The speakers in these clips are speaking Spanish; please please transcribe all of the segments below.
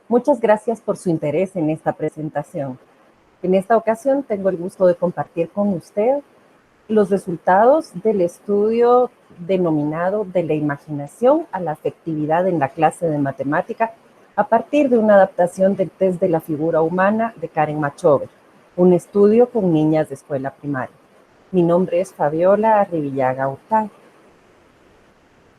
Muchas gracias por su interés en esta presentación. En esta ocasión tengo el gusto de compartir con usted los resultados del estudio denominado De la imaginación a la afectividad en la clase de matemática a partir de una adaptación del test de la figura humana de Karen Machover, un estudio con niñas de escuela primaria. Mi nombre es Fabiola Arribillaga Hurtado.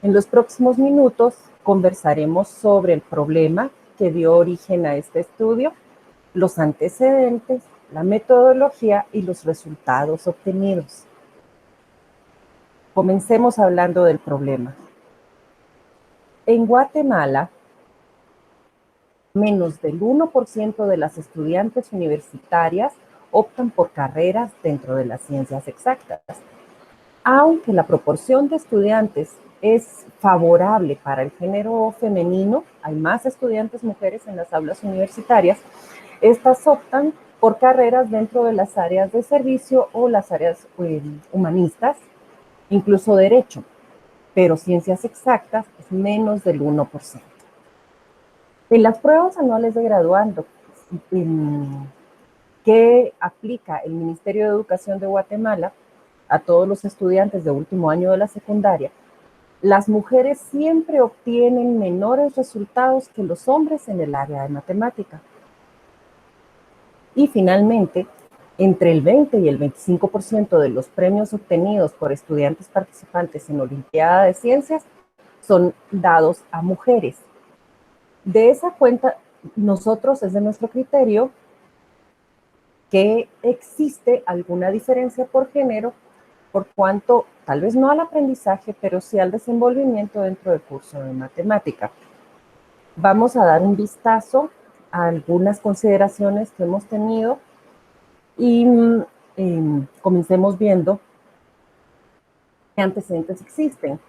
En los próximos minutos conversaremos sobre el problema que dio origen a este estudio, los antecedentes, la metodología y los resultados obtenidos. Comencemos hablando del problema. En Guatemala, menos del 1% de las estudiantes universitarias optan por carreras dentro de las ciencias exactas. Aunque la proporción de estudiantes es favorable para el género femenino, hay más estudiantes mujeres en las aulas universitarias, estas optan por carreras dentro de las áreas de servicio o las áreas humanistas, incluso derecho, pero ciencias exactas es menos del 1%. En las pruebas anuales de graduando que aplica el Ministerio de Educación de Guatemala a todos los estudiantes de último año de la secundaria, las mujeres siempre obtienen menores resultados que los hombres en el área de matemática. Y finalmente, entre el 20 y el 25% de los premios obtenidos por estudiantes participantes en Olimpiada de Ciencias son dados a mujeres. De esa cuenta, nosotros, es de nuestro criterio, que existe alguna diferencia por género, por cuanto, tal vez no al aprendizaje, pero sí al desenvolvimiento dentro del curso de matemática. Vamos a dar un vistazo a algunas consideraciones que hemos tenido y comencemos viendo qué antecedentes existen.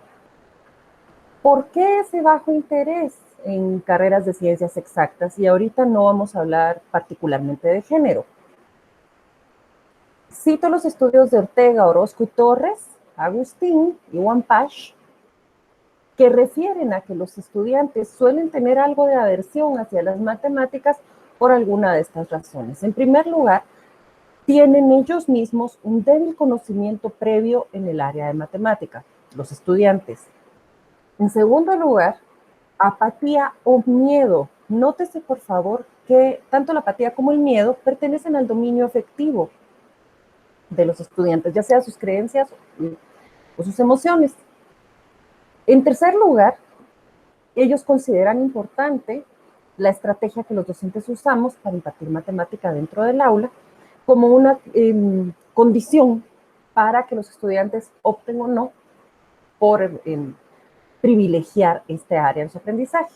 ¿Por qué ese bajo interés en carreras de ciencias exactas? Y ahorita no vamos a hablar particularmente de género. Cito los estudios de Ortega, Orozco y Torres, Agustín y Wampash, que refieren a que los estudiantes suelen tener algo de aversión hacia las matemáticas por alguna de estas razones. En primer lugar, tienen ellos mismos un débil conocimiento previo en el área de matemática, los estudiantes. En segundo lugar, apatía o miedo. Nótese, por favor, que tanto la apatía como el miedo pertenecen al dominio afectivo de los estudiantes, ya sea sus creencias o sus emociones. En tercer lugar, ellos consideran importante la estrategia que los docentes usamos para impartir matemática dentro del aula como una condición para que los estudiantes opten o no por privilegiar este área en su aprendizaje.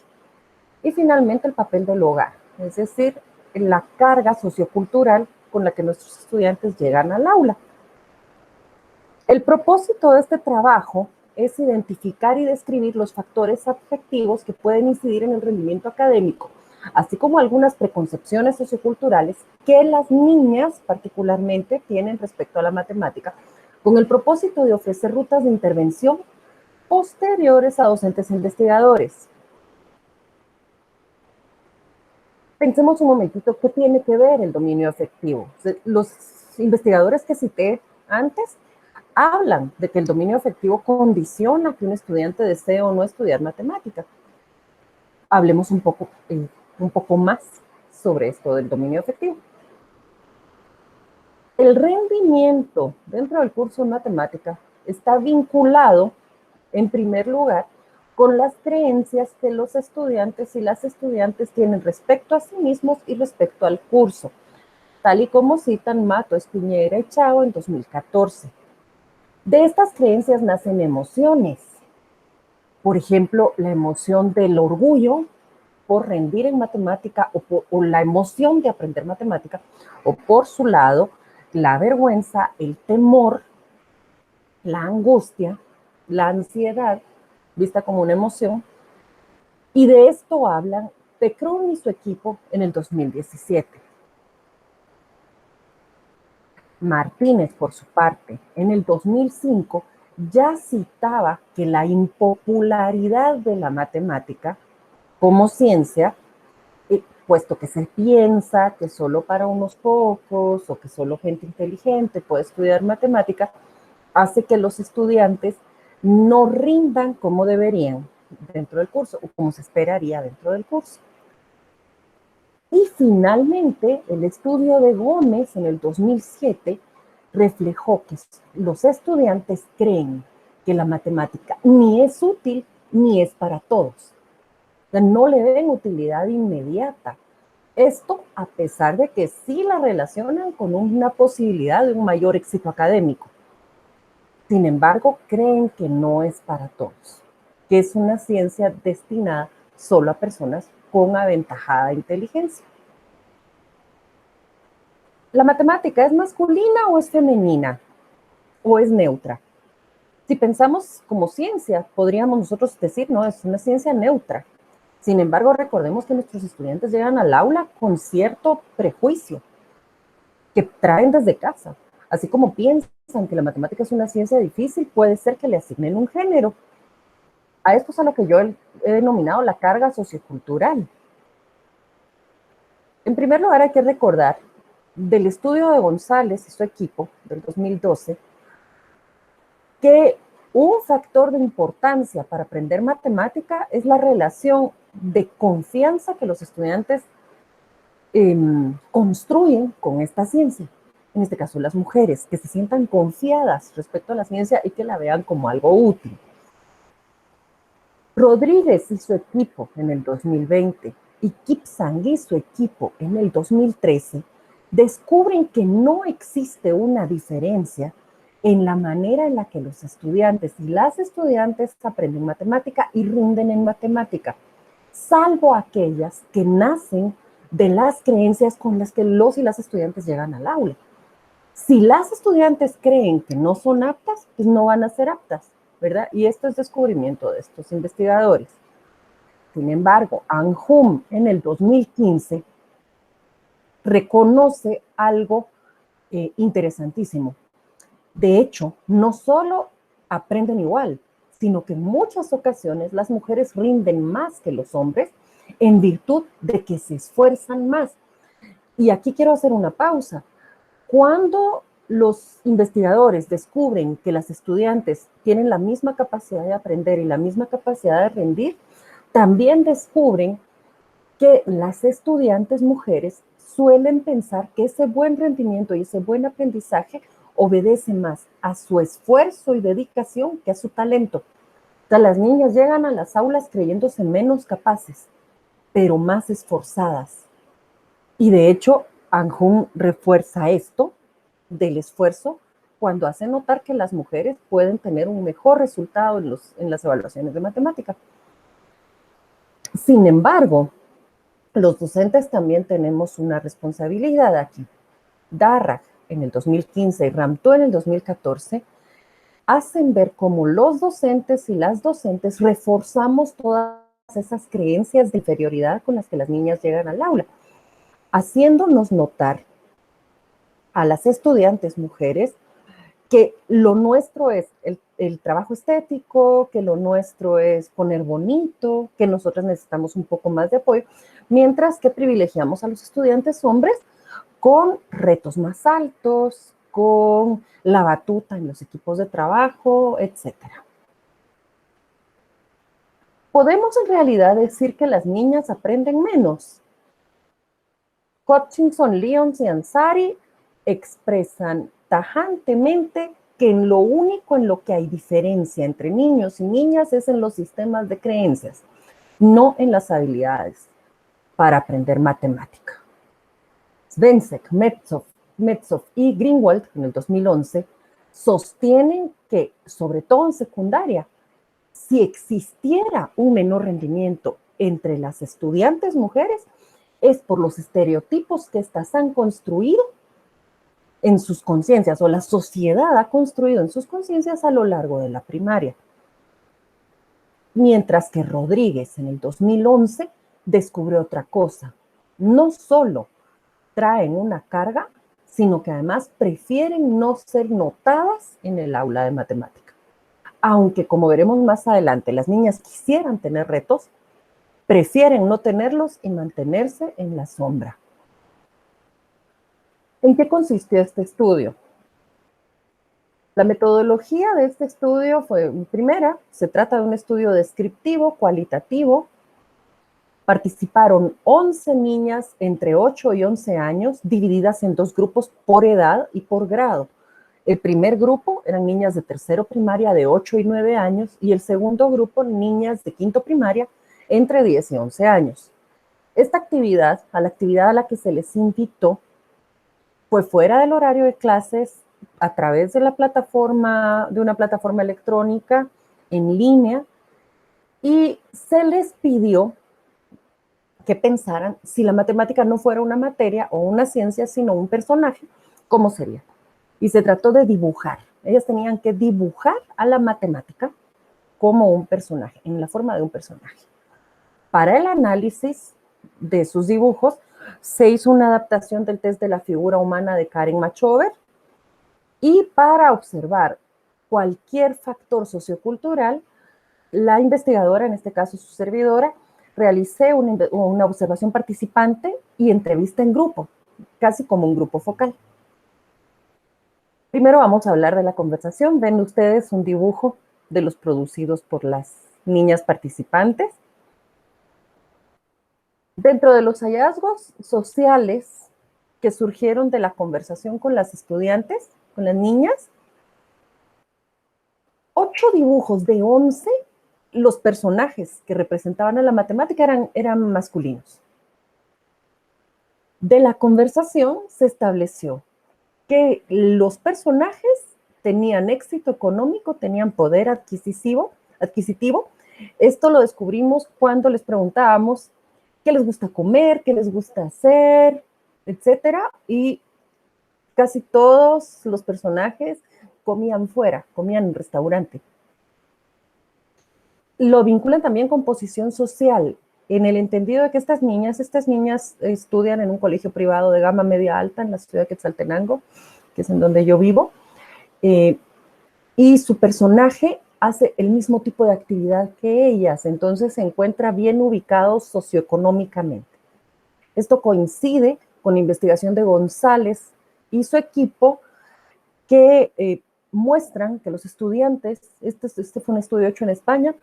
Y finalmente el papel del hogar, es decir, la carga sociocultural con la que nuestros estudiantes llegan al aula. El propósito de este trabajo es identificar y describir los factores afectivos que pueden incidir en el rendimiento académico, así como algunas preconcepciones socioculturales que las niñas particularmente tienen respecto a la matemática, con el propósito de ofrecer rutas de intervención posteriores a docentes e investigadores. Pensemos un momentito, ¿qué tiene que ver el dominio afectivo? Los investigadores que cité antes hablan de que el dominio afectivo condiciona que un estudiante desee o no estudiar matemática. Hablemos un poco más sobre esto del dominio afectivo. El rendimiento dentro del curso de matemática está vinculado, en primer lugar, con las creencias que los estudiantes y las estudiantes tienen respecto a sí mismos y respecto al curso, tal y como citan Mato, Espiñera y Chao en 2014. De estas creencias nacen emociones. Por ejemplo, la emoción del orgullo por rendir en matemática o la emoción de aprender matemática, o por su lado, la vergüenza, el temor, la angustia, la ansiedad, vista como una emoción, y de esto hablan Pecrún y su equipo en el 2017. Martínez, por su parte, en el 2005 ya citaba que la impopularidad de la matemática como ciencia puesto que se piensa que solo para unos pocos o que solo gente inteligente puede estudiar matemática, hace que los estudiantes no rindan como deberían dentro del curso o como se esperaría dentro del curso. Y finalmente, el estudio de Gómez en el 2007 reflejó que los estudiantes creen que la matemática ni es útil ni es para todos. O sea, no le ven utilidad inmediata. Esto a pesar de que sí la relacionan con una posibilidad de un mayor éxito académico. Sin embargo, creen que no es para todos, que es una ciencia destinada solo a personas con aventajada inteligencia. ¿La matemática es masculina o es femenina? ¿O es neutra? Si pensamos como ciencia, podríamos nosotros decir, no, es una ciencia neutra. Sin embargo, recordemos que nuestros estudiantes llegan al aula con cierto prejuicio que traen desde casa. Así como piensan que la matemática es una ciencia difícil, puede ser que le asignen un género. A esto es a lo que yo he denominado la carga sociocultural. En primer lugar, hay que recordar del estudio de González y su equipo del 2012 que un factor de importancia para aprender matemática es la relación de confianza que los estudiantes construyen con esta ciencia. En este caso, las mujeres, que se sientan confiadas respecto a la ciencia y que la vean como algo útil. Rodríguez y su equipo en el 2020 y Kipsang y su equipo en el 2013 descubren que no existe una diferencia en la manera en la que los estudiantes y las estudiantes aprenden matemática y rinden en matemática, salvo aquellas que nacen de las creencias con las que los y las estudiantes llegan al aula. Si las estudiantes creen que no son aptas, pues no van a ser aptas, ¿verdad? Y esto es descubrimiento de estos investigadores. Sin embargo, Anhum en el 2015 reconoce algo interesantísimo. De hecho, no solo aprenden igual, sino que en muchas ocasiones las mujeres rinden más que los hombres en virtud de que se esfuerzan más. Y aquí quiero hacer una pausa. Cuando los investigadores descubren que las estudiantes tienen la misma capacidad de aprender y la misma capacidad de rendir, también descubren que las estudiantes mujeres suelen pensar que ese buen rendimiento y ese buen aprendizaje obedece más a su esfuerzo y dedicación que a su talento. O sea, las niñas llegan a las aulas creyéndose menos capaces, pero más esforzadas. Y de hecho, Anhum refuerza esto del esfuerzo cuando hace notar que las mujeres pueden tener un mejor resultado en las evaluaciones de matemática. Sin embargo, los docentes también tenemos una responsabilidad aquí. Darragh en el 2015 y Ramtó en el 2014 hacen ver cómo los docentes y las docentes reforzamos todas esas creencias de inferioridad con las que las niñas llegan al aula, haciéndonos notar a las estudiantes mujeres que lo nuestro es el trabajo estético, que lo nuestro es poner bonito, que nosotros necesitamos un poco más de apoyo, mientras que privilegiamos a los estudiantes hombres con retos más altos, con la batuta en los equipos de trabajo, etc. ¿Podemos en realidad decir que las niñas aprenden menos? Hutchinson, Lyons y Ansari expresan tajantemente que en lo único en lo que hay diferencia entre niños y niñas es en los sistemas de creencias, no en las habilidades para aprender matemática. Svenseck, Metsov y Greenwald en el 2011 sostienen que, sobre todo en secundaria, si existiera un menor rendimiento entre las estudiantes mujeres, es por los estereotipos que éstas han construido en sus conciencias o la sociedad ha construido en sus conciencias a lo largo de la primaria. Mientras que Rodríguez en el 2011 descubrió otra cosa. No solo traen una carga, sino que además prefieren no ser notadas en el aula de matemática. Aunque, como veremos más adelante, las niñas quisieran tener retos, prefieren no tenerlos y mantenerse en la sombra. ¿En qué consistió este estudio? La metodología de este estudio fue, primera, se trata de un estudio descriptivo, cualitativo. Participaron 11 niñas entre 8 y 11 años, divididas en 2 grupos por edad y por grado. El primer grupo eran niñas de tercero primaria de 8 y 9 años y el segundo grupo niñas de quinto primaria entre 10 y 11 años. Esta actividad, a la actividad a la que se les invitó, fue fuera del horario de clases, a través de una plataforma electrónica en línea, y se les pidió que pensaran si la matemática no fuera una materia o una ciencia, sino un personaje, ¿cómo sería? Y se trató de dibujar. Ellas tenían que dibujar a la matemática como un personaje, en la forma de un personaje. Para el análisis de sus dibujos, se hizo una adaptación del test de la figura humana de Karen Machover, y para observar cualquier factor sociocultural, la investigadora, en este caso su servidora, realicé una observación participante y entrevista en grupo, casi como un grupo focal. Primero vamos a hablar de la conversación. Ven ustedes un dibujo de los producidos por las niñas participantes. Dentro de los hallazgos sociales que surgieron de la conversación con las estudiantes, con las niñas, 8 dibujos de 11, los personajes que representaban a la matemática eran masculinos. De la conversación se estableció que los personajes tenían éxito económico, tenían poder adquisitivo. Esto lo descubrimos cuando les preguntábamos qué les gusta comer, qué les gusta hacer, etcétera, y casi todos los personajes comían fuera, comían en restaurante. Lo vinculan también con posición social, en el entendido de que estas niñas estudian en un colegio privado de gama media alta en la ciudad de Quetzaltenango, que es en donde yo vivo, y su personaje hace el mismo tipo de actividad que ellas, entonces se encuentra bien ubicado socioeconómicamente. Esto coincide con la investigación de González y su equipo, que muestran que los estudiantes, este fue un estudio hecho en España,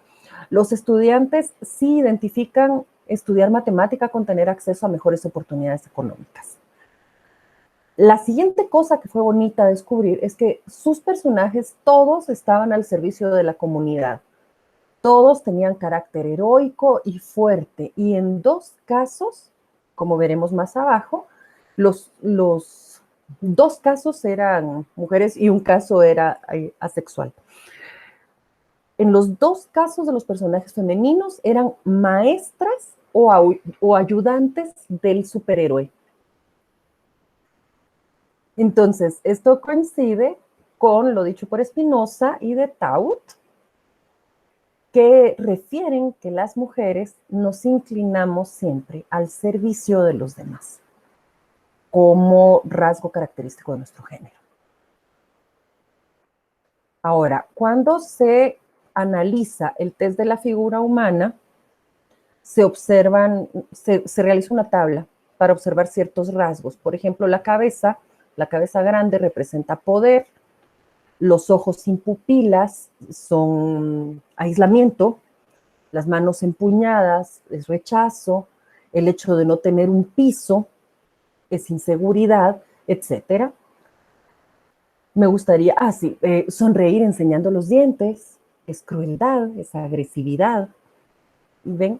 los estudiantes sí identifican estudiar matemática con tener acceso a mejores oportunidades económicas. La siguiente cosa que fue bonita descubrir es que sus personajes todos estaban al servicio de la comunidad. Todos tenían carácter heroico y fuerte. Y en 2 casos, como veremos más abajo, los 2 casos eran mujeres y un caso era asexual. En los 2 casos de los personajes femeninos eran maestras o ayudantes del superhéroe. Entonces, esto coincide con lo dicho por Spinoza y de Taut, que refieren que las mujeres nos inclinamos siempre al servicio de los demás, como rasgo característico de nuestro género. Ahora, cuando se analiza el test de la figura humana, se realiza una tabla para observar ciertos rasgos. Por ejemplo, la cabeza grande representa poder, los ojos sin pupilas son aislamiento, las manos empuñadas es rechazo, el hecho de no tener un piso es inseguridad, etc. Me gustaría, sonreír enseñando los dientes es crueldad, es agresividad. ¿Ven?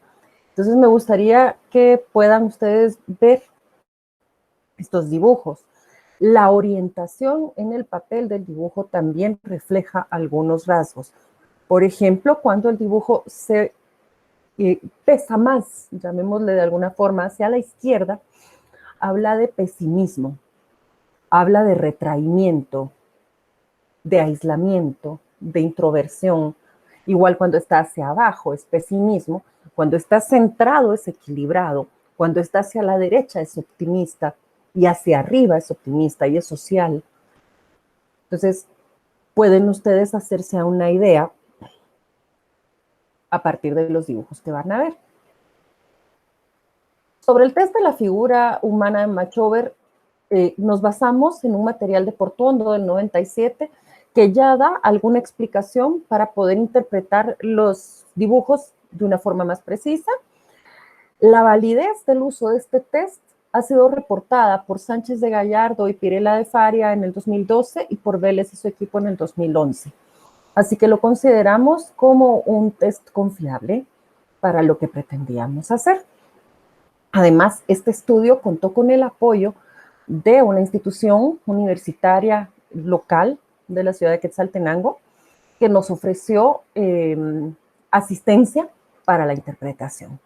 Entonces me gustaría que puedan ustedes ver estos dibujos. La orientación en el papel del dibujo también refleja algunos rasgos. Por ejemplo, cuando el dibujo se pesa más, llamémosle de alguna forma, hacia la izquierda, habla de pesimismo, habla de retraimiento, de aislamiento, de introversión. Igual cuando está hacia abajo es pesimismo, cuando está centrado es equilibrado, cuando está hacia la derecha es optimista y hacia arriba es optimista y es social. Entonces, pueden ustedes hacerse una idea a partir de los dibujos que van a ver. Sobre el test de la figura humana de Machover, nos basamos en un material de Portuondo del 97 que ya da alguna explicación para poder interpretar los dibujos de una forma más precisa. La validez del uso de este test ha sido reportada por Sánchez de Gallardo y Pirela de Faria en el 2012 y por Vélez y su equipo en el 2011. Así que lo consideramos como un test confiable para lo que pretendíamos hacer. Además, este estudio contó con el apoyo de una institución universitaria local de la ciudad de Quetzaltenango que nos ofreció asistencia para la interpretación.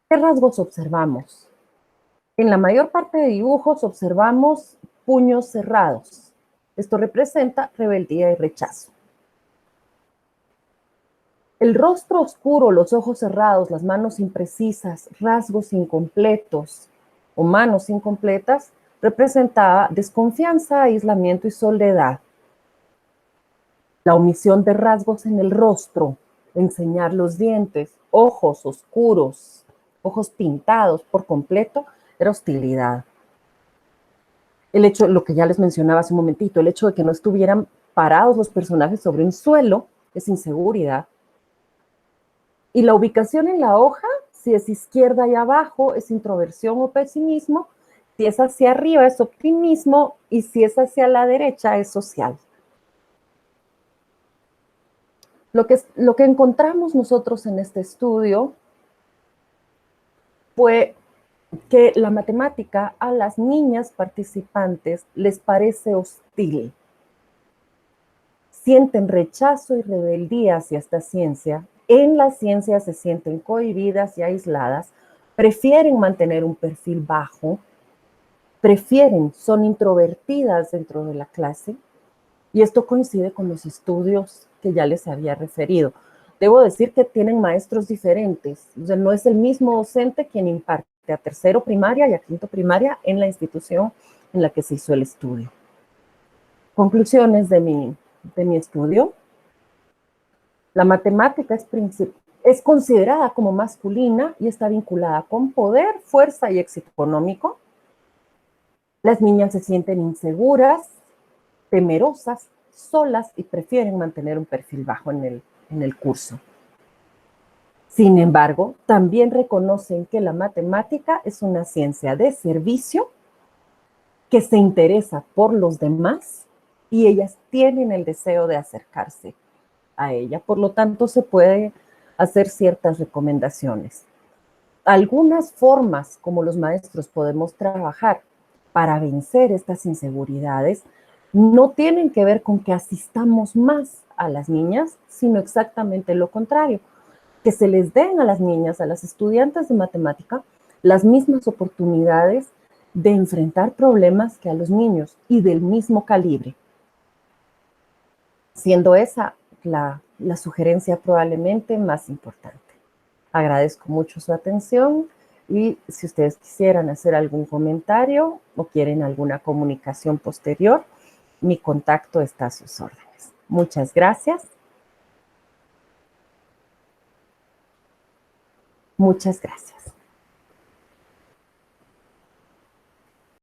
¿Qué rasgos observamos? En la mayor parte de dibujos observamos puños cerrados. Esto representa rebeldía y rechazo. El rostro oscuro, los ojos cerrados, las manos imprecisas, rasgos incompletos o manos incompletas, representaba desconfianza, aislamiento y soledad. La omisión de rasgos en el rostro, enseñar los dientes, ojos oscuros, ojos pintados por completo, era hostilidad. El hecho, lo que ya les mencionaba hace un momentito, el hecho de que no estuvieran parados los personajes sobre un suelo es inseguridad. Y la ubicación en la hoja, si es izquierda y abajo, es introversión o pesimismo, si es hacia arriba es optimismo y si es hacia la derecha es social. Lo que encontramos nosotros en este estudio fue que la matemática a las niñas participantes les parece hostil. Sienten rechazo y rebeldía hacia esta ciencia. En la ciencia se sienten cohibidas y aisladas, prefieren mantener un perfil bajo, son introvertidas dentro de la clase, y esto coincide con los estudios que ya les había referido. Debo decir que tienen maestros diferentes, o sea, no es el mismo docente quien imparte a tercero primaria y a quinto primaria en la institución en la que se hizo el estudio. Conclusiones de mi estudio. La matemática es considerada como masculina y está vinculada con poder, fuerza y éxito económico. Las niñas se sienten inseguras, temerosas, solas y prefieren mantener un perfil bajo en el curso. Sin embargo, también reconocen que la matemática es una ciencia de servicio que se interesa por los demás y ellas tienen el deseo de acercarse a ella. Por lo tanto, se puede hacer ciertas recomendaciones. Algunas formas como los maestros podemos trabajar para vencer estas inseguridades no tienen que ver con que asistamos más a las niñas, sino exactamente lo contrario, que se les den a las niñas, a las estudiantes de matemática, las mismas oportunidades de enfrentar problemas que a los niños y del mismo calibre. Siendo esa la sugerencia probablemente más importante. Agradezco mucho su atención y si ustedes quisieran hacer algún comentario o quieren alguna comunicación posterior, mi contacto está a sus órdenes. Muchas gracias. Muchas gracias.